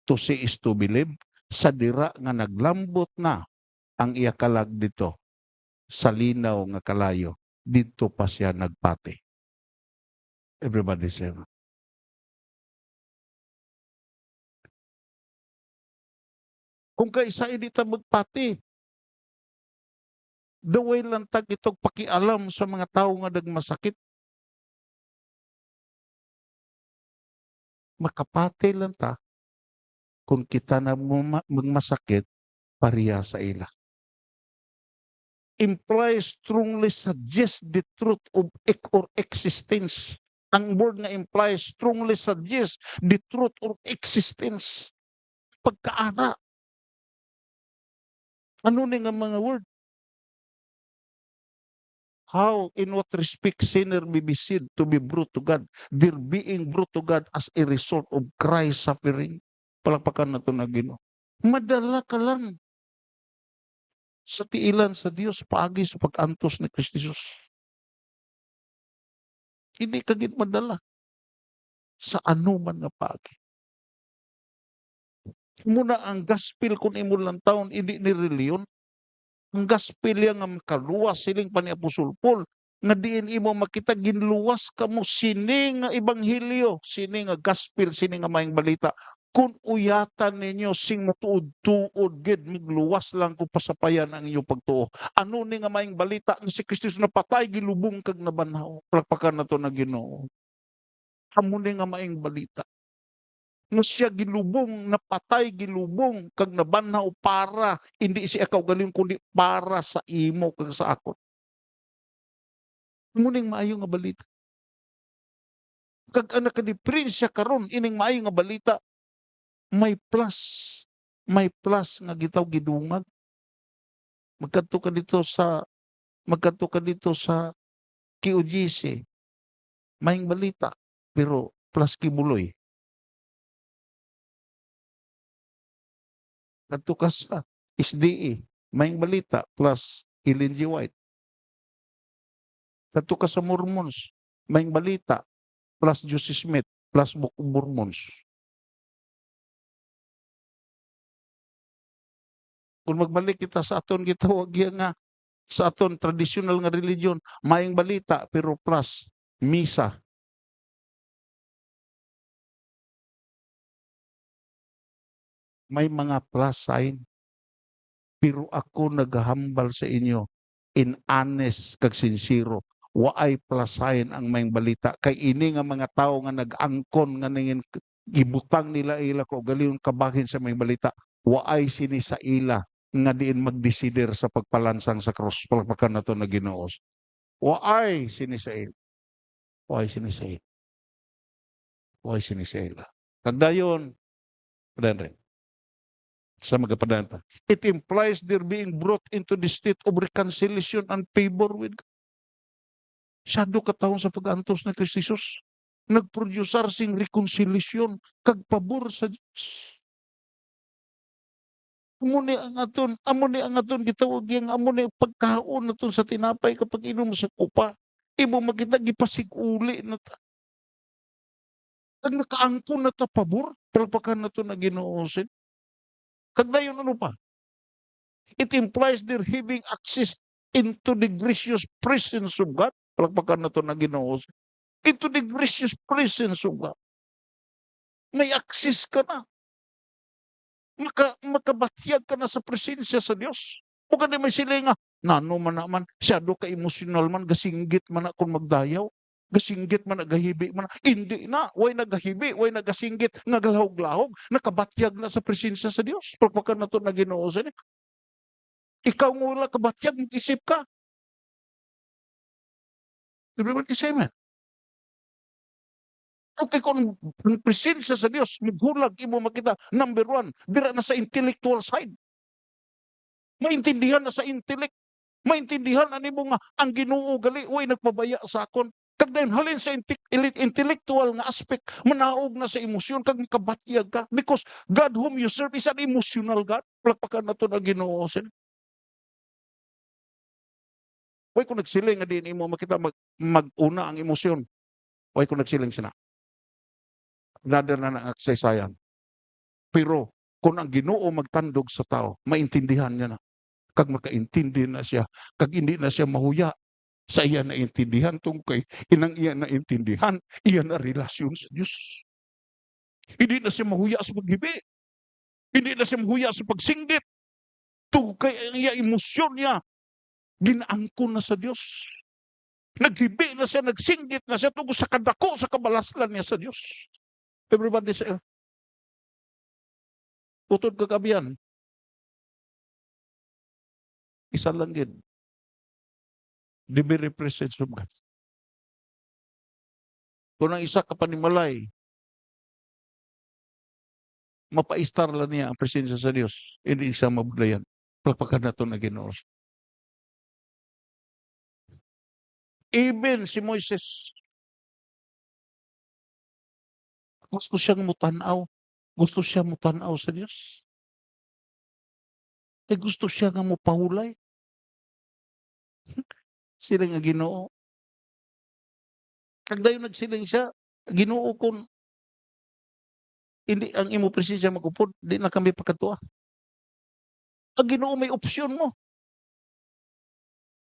to see is to believe, sa dira nga naglambot na ang iya kalag dito sa linaw nga kalayo, dito pa siya nagpati. Everybody say, kung kaisa hindi ta magpati, daway lang tag itong pakialam sa mga tao nga nagmasakit. Makapati lang ta kung kita na magmasakit pareha sa ila. Implies strongly suggest the truth of or existence. Ang word nga implies strongly suggest the truth or existence. Pagkaara. Ano ni nga mga word? How, in what respect, sinner may be said to be brought to God? They're being brought to God as a result of Christ's suffering. Palakpakan na ito na Ginoo. Madala ka lang sa tiilan sa Dios paagi sa pag-antos ni Kristo Jesus. Hindi ka gid madala sa anuman nga paagi. Muna ang gospel kung imo lang taon, hindi ni reliyon. Ang gospel yang nga makaluwas siling pa ni Apostol Paul nga diin imo makita ginluwas kamo sini nga ebanghelyo, sini nga gospel, sini nga maayong balita. Kung uyatan ninyo sing matuod-tuod gid migluwas lang kung pasapayan ang inyong pagtuo. Ano ni nga maayong balita nga si Kristo napatay gilubong kag nabanhaw. Palakpakan nato na Ginoo. Amo ni nga maayong balita. Nga siya gilubong, napatay, gilubong, kag nabanhaw para, hindi siya kaugaling kundi para sa imo kag sa akon. Muning maayo nga balita. Kag ang nakadiferensya karon ining maayo nga balita, may plus. May plus nga gitaw gidungag. Magkadto ka dito sa QGC. Maayong balita, pero plus kibuloy. Kadto ka sa SDE, maayong balita plus Ellen G. White. Kadto ka sa Mormons, maayong balita plus Joseph Smith plus Book of Mormons. Kung magbalik kita sa aton gitawag nga sa aton traditional nga religion, maayong balita pero plus misa. May mga plus sign. Pero ako naghahambal sa inyo, in honest kag sincero. Waay plasayan ang mayong balita. Kay ini nga mga tao nga nag-angkon nga ningin gibutang nila ila ko galing kabahin sa mayong balita. Waay sini sa ila nga diin magdesider sa pagpalansang sa cross. Palakpakan na to na Ginoos. Waay sini sa ila. Waay sini sa ila. Waay sini sa ila. Kagdayon, padan rin. Sa magapadanta. It implies they're being brought into the state of reconciliation and favor with God. Siyado katawon sa pag-antos na Kristo Jesus. Nagproducer sing reconciliation kag pabor sa Diyos. Amo ni ang aton gitawag yang amo ni pagkaon naton sa tinapay kapag inom sa kupa. Imo makita gipasiguli na ta. Kag nakaangkon na ta pabor, palpakan naton na Ginoo. Kag dayon ano pa? It implies they're having access into the gracious presence of God. Palakpakan na to na Ginoo. Into the gracious presence of God. May access ka na. Makabatyag ka na sa presensya sa Diyos. O kani may sila nga, nano man naman, siyado ka emotional man, gasinggit man na kung magdayaw. Gasinggit man, nagahibi man. Hindi na, way nagahibi, way nagasinggit, nagalahog-lahog, nakabatyag na sa presensya sa Diyos. Palakpakan na to na Ginoo. Ikaw nga wala kabatyag, mag-isip ka. Everyone is amen. Okay, kung presensya sa Diyos, maghulag, imo makita, number one, dira na sa intellectual side. Maintindihan na sa intellect. Maintindihan na nimo nga, ang Ginoo gali, uy, nagpabaya sa akon. Kag dahil halin sa intellectual nga aspect, manaog na sa emosyon, kag kabatyag ka. Because God whom you serve is an emotional God. Palakpakan na to na Ginoo. Uy, kung nagsiling nga din imo makita mag-una ang emosyon. Uy, kung nagsiling siya na. Another na nang-aksaysayan. Pero, kung ang Ginoo magtandog sa tao, maintindihan niya na. Kag makaintindi na siya, kag hindi na siya mahuya sa iya na intindihan tungkay, inang iya na intindihan, iya na relasyon sa Diyos. Hindi na siya mahuya sa paghibi. Hindi na siya mahuya sa pagsinggit. Tungkay ang iya emosyon niya, ginaangkon na sa Diyos. Naghibi na siya, nagsinggit na siya tungkol sa kadako, sa kabalaslan niya sa Diyos. Everybody say, utod kagabihan. Isa lang yun. The very presence of God. Kung ang isa ka panimalay, mapaistar lang niya ang presensya sa Diyos. Hindi siya mabulayan. Palpakan na ito na Ginoo. Even si Moises, gusto siyang mutanaw. Gusto siya mutanaw sa Diyos. Eh gusto siya nga mupahulay. Sila nga Ginoo. Kag dayon nagsiling siya, Ginoo kon hindi ang imo presensya magupod, di na kami pagkatuwa. Ang Ginoo may opsyon mo.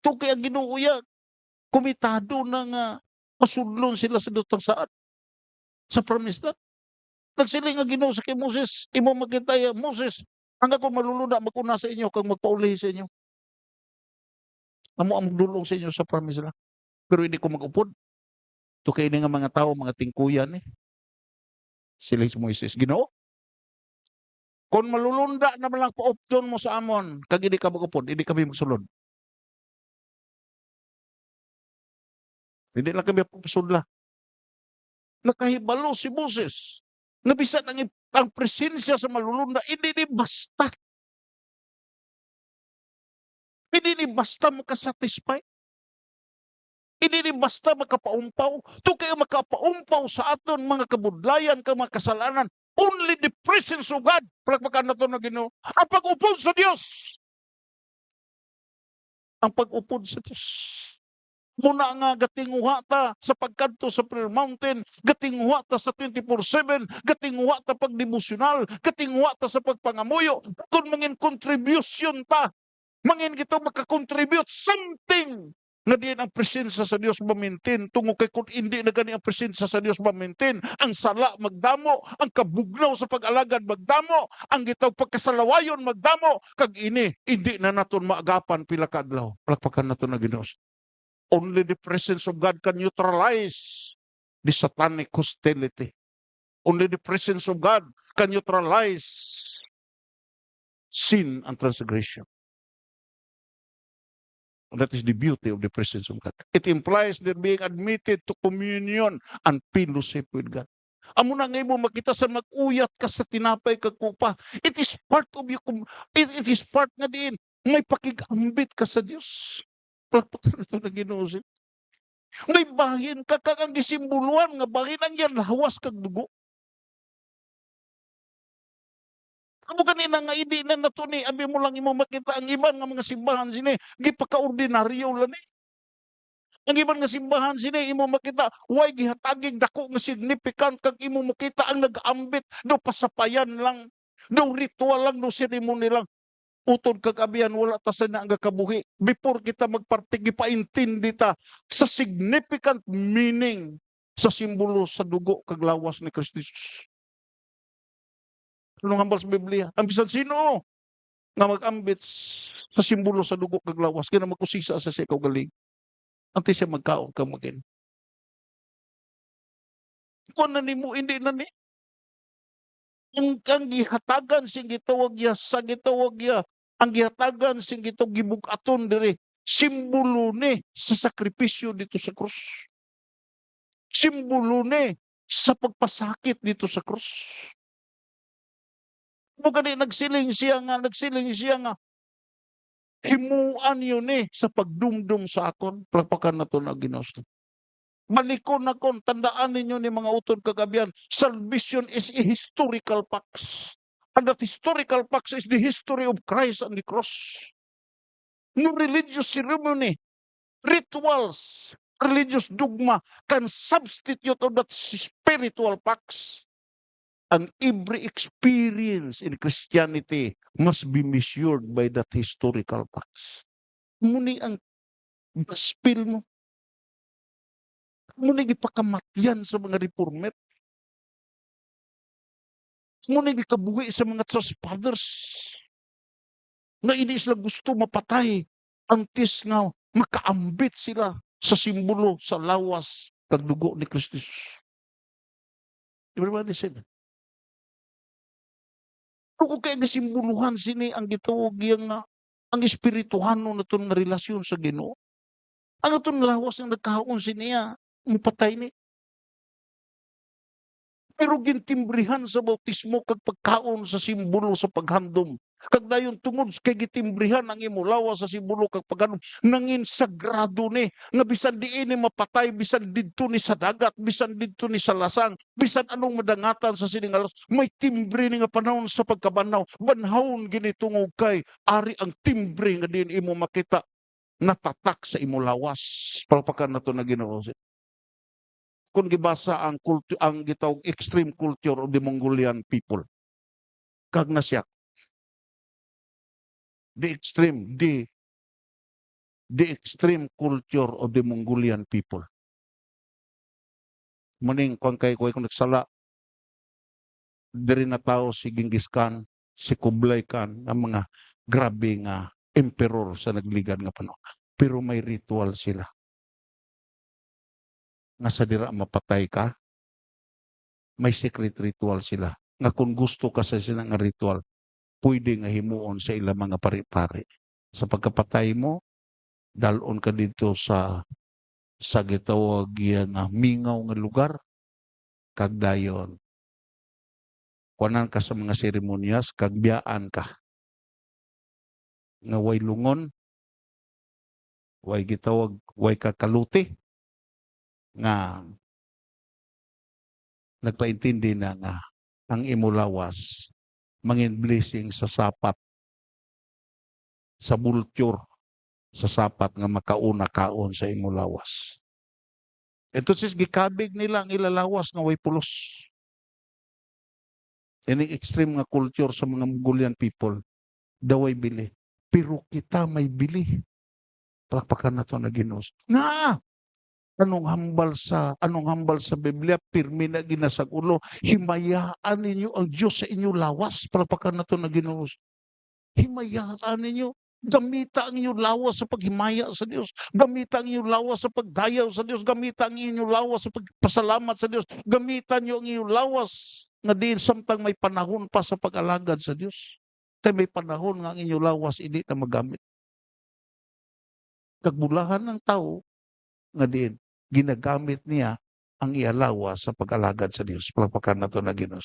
Kaya ang Ginoo ya, komitado na nga pasudlon sila sa dutang saad. Sa promise na. Nagsiling nga Ginoo sa kay Moses, imo makita ya, Moses, ang ako maluluna maguna sa inyo kag magpauli sa inyo. Amo ang dulong sa inyo sa promise na. Pero hindi ko magupod. To kay nga mga tao, mga tingkuyan Sila si Moises, Ginoo. Kung malulunda na lang pa-option mo sa amon, kag hindi ka magupod, hindi kami magsulod. Hindi lang kami papasudla. Nakahibalo si Moses. Nabisan ang presensya sa malulunda, hindi ni basta. Hindi ni basta makasatisfy. Hindi ni basta makapaumpaw. Ito kayo makapaumpaw sa aton mga kabudlayan, mga kasalanan. Only the presence of God. Palakpakan na ito na Ginoo. Ang pag-upod sa Diyos. Ang pag-upod sa Diyos. Muna nga gatinguha ta sa pagkanto sa prayer mountain, gatinguha ta sa 24/7, gatinguha ta pagdevosyonal, gatinguha ta sa pagpangamuyo, kung mangin contribution ta, mangin kita makakontribute something nga diin ang presensya sa Dios mamintin, tungo kay kung hindi na gani ang presensya sa Dios mamintin, ang sala magdamo, ang kabugnaw sa pag-alagad magdamo, ang gitaw pagkasalawayon magdamo, kag ini hindi na naton maagapan pila ka adlaw. Palakpakan naton na Ginoo. Only the presence of God can neutralize the satanic hostility. Only the presence of God can neutralize sin and transgression. That is the beauty of the presence of God. It implies they're being admitted to communion and fellowship with God. Amo na nga mo makita sa mag-uyat ka sa tinapay kag kupa. It is part of you. It is part nga diin. May pakigambit ka sa Dios. Palakpakan ito na Ginoo. May bahin ka kag ang gisimbuluhan nga bahin ang yan lawas kag dugo. Amo kanina nga hindi na nato ni abi mo lang imo makita ang iban nga mga simbahan sini gipaka-ordinaryo lang ni. Ang iban nga simbahan sini imo makita way gihataging dako nga significant kag imo makita ang nag-ambit do pasapayan lang, do ritual lang, do ceremony lang. Utod kag abiyan wala ta sa nga kabuhi. Before kita magparte gipaintindi ta sa significant meaning sa simbolo sa dugo kag lawas ni Kristo Jesus. Anong hambal sa Biblia? Ang bisan sino nga mag-ambit sa simbolo sa dugo kag lawas kaya magkusisa sa siya galing. Anti siya magkaon ka magin. Kung na nimo hindi na ni ang gihatagan sing gitawag ya sa gitawag ya ang gihatagan sing gitawag gibug-aton diri simbolo ni sa sakripisyo dito sa krus. Simbolo ni sa pagpasakit dito sa krus. Mo gani nagsiling siya nga himuan yun sa pagdumdum sa akon. Palakpakan na to na Ginoo. Balikon na kon, tandaan ninyo ni mga utod kagabihan, salvation is a historical facts. And that historical facts is the history of Christ on the cross. No religious ceremony, rituals, religious dogma can substitute of that spiritual facts. And every experience in Christianity must be measured by that historical facts. Muni ang gospel mo. Muni gipakamatyan sa mga reformet. Muni gikabuhi sa mga church fathers. Nga ini sila gusto mapatay. Antes nga makaambit sila sa simbolo, sa lawas, kag dugo ni Kristo Jesus. Everybody said, kung kaya gasimbuluhan sini ang gitawag yang ang espirituhano na itong relasyon sa Ginoo. Ang itong lawas ang nagkaon siniya, mapatay ni. Pero gintimbrihan sa bautismo kag pagkaon sa simbolo sa paghandom. Kag dayon tungod kay gitimbrihan ang imo lawas sa simbolo kag paghandom nangin sagrado ni nga bisan diin ni mapatay, bisan didto ni sa dagat, bisan didto ni sa lasang, bisan anong madangatan sa sining alas, may timbre ni nga panahon sa pagkabanaw. Banhawon gini tungod kay ari ang timbre nga diin imo makita natatak sa imo lawas. Palpakan nato na Ginoo. Kung gibasa ang gitawag extreme culture of the Mongolian people. Kag nasyak. The extreme culture of the Mongolian people. Muning kung nagsala diri na tao si Genghis Khan, si Kublai Khan, ang mga grabe nga emperor sa nagligan nga panahon. Pero may ritual sila. Nga sa dira mapatay ka, may secret ritual sila. Nga kung gusto ka sa silang nga ritual, pwede nga himuon sa ilang mga pari-pari. Sa pagkapatay mo, dalon ka dito sa gitawag nga mingaw nga lugar, kag dayon. Kuanan ka sa mga seremonyas, kag biyaan ka. Nga way lungon, way gitawag, way kakaluti, nga nagpaintindi na nga ang imo lawas mangin blessing sa sapat sa bulture sa sapat nga makauna kaon sa imo lawas. Ito sis gikabig nila ang ilalawas nga way pulos. Ini extreme nga culture sa mga Mongolian people daway bili. Pero kita may bili. Palakpakan nato na Ginoo. Nga anong hambal sa Biblia pirmi na ginasag ulo, himayaan ninyo ang Dios sa inyo lawas. Palakpakan nato na Ginoo. Himayaan ninyo. Gamita ang inyong lawas sa paghimaya sa Dios. Gamita ang inyong lawas sa pagdayaw sa Dios. Gamita ang inyong lawas sa pagpasalamat sa Dios. Gamitan niyo ang inyong lawas nga diin samtang may panahon pa sa pag-alagad sa Dios. Kay may panahon nga ang inyong lawas hindi na magamit. Kagbulahan ng tao nga diin ginagamit niya ang iyalawas sa pag-alagad sa Dios. Palakpakan nato na Ginoo.